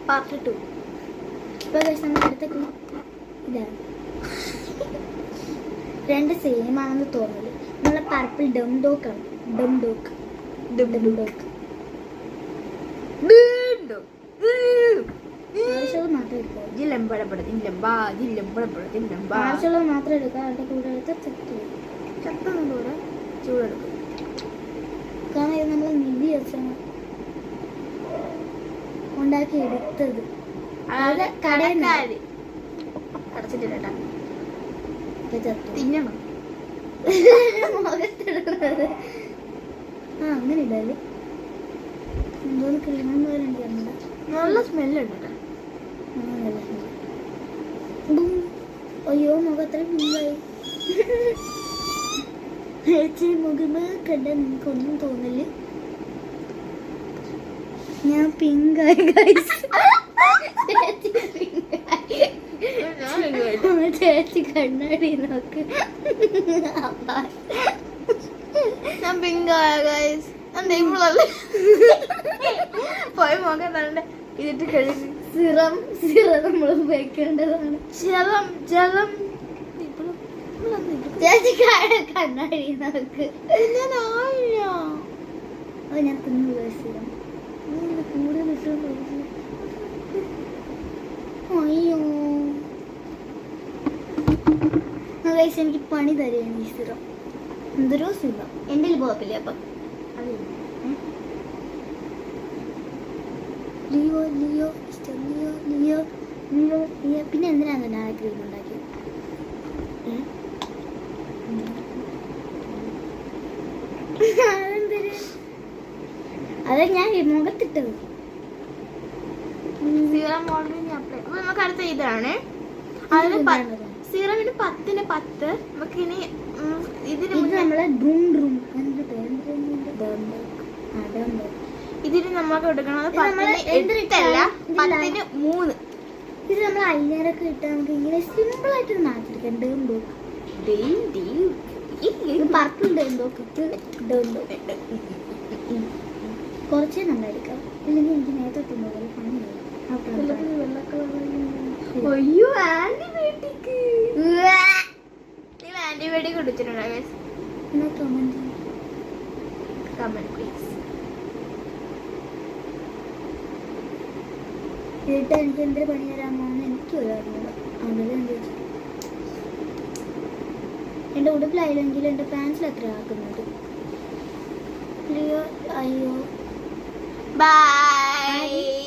Part 2. ഇപ്പൊ നമ്മൾ അടുത്തേക്ക് ഇതാണ് 2 സെയിം ആണെന്ന് തോന്നുന്നു. നമ്മളെ പർപ്പിൾ ഡംഡോക്കാണ്. ഡംഡോക്ക് ആവശ്യമുള്ളത് മാത്രം എടുക്കുക. ആവശ്യമുള്ളത് മാത്രം എടുക്കുക. അതിന്റെ കൂടെ എടുത്ത് ചൂടെടുക്കും. കാരണം ഇത് നമ്മൾ നിധി വെച്ചാണ് ഉണ്ടാക്കി എടുത്തത്. അതായത് കടക്കാര് അടച്ചിട്ടില്ല തിന്നണം. മുഖത്തിടുന്നത് അങ്ങനെ ഇടല്ലേ. എന്തോന്ന് ക്ലീൻ പോലെ എനിക്കറിയില്ല. നല്ല സ്മെല്ലുണ്ട്. അയ്യോ മുഖത്ര പിന്നായി. ചേച്ചി മുഖമ കണ്ട നിനക്കൊന്നും തോന്നില്ല. ഞാൻ പിങ്കായി ചേച്ചി കണ്ണാടി നോക്ക്. ഞാൻ പിങ്കായ ഗൈസ്. പോയ മുഖം തന്നെ ഇതിട്ട് കഴുകി. സിറം നമ്മൾ ഉപയോഗിക്കേണ്ടതാണ്. ചേച്ചി കണ്ണാടി നോക്ക്. ഞാൻ തിന്നു സിറം കൂടുതൽ ഇട്ടു. അയ്യോ എനിക്ക് പണി തരുകയാണ് ഈ സിറം. എന്തൊരു സുഖം. എൻ്റെ പോകത്തില്ലേ അപ്പം ലിയോ ലിയോ ഇഷ്ടം ലിയോ ലിയോ ലിയോ ലിയോ. പിന്നെ എന്തിനാണ് ഞാൻ ക്രീം ഉണ്ടാക്കിയത്? അതെ ഞാൻ മുഖത്തിട്ടത്. നമുക്ക് അടുത്ത ഇതാണ്. അതിന് സീറമിന് 10-ന് 10. നമുക്ക് ഇനി നമ്മളെ ഇതിന് നമ്മൾക്ക് എടുക്കണം 10-ന് 8 അല്ല 10-ന് 3. ഇത് നമ്മൾ അയ്യാരൊക്കെ ഇട്ട് നമുക്ക് ഇങ്ങനെ സിമ്പിൾ ആയിട്ട് മാറ്റിരിക്കാം. കുറച്ചേ നന്നായിരിക്കാം. ഇല്ലെങ്കിൽ എനിക്ക് നേരത്തെ തിന്നുപോലെ ആന്റിബയോട്ടിക് കുടിച്ചിട്ടുണ്ടോ? Comment please. വീട്ടിൽ എനിക്ക് എന്തൊരു പണി തരാമോന്ന് എനിക്ക് അറിയില്ല. അതിൽ എന്താ എൻ്റെ ഉടുപ്പിലായില്ലെങ്കിൽ എൻ്റെ പാൻസിൽ എത്ര ആക്കുന്നത്? അയ്യോ ബൈ.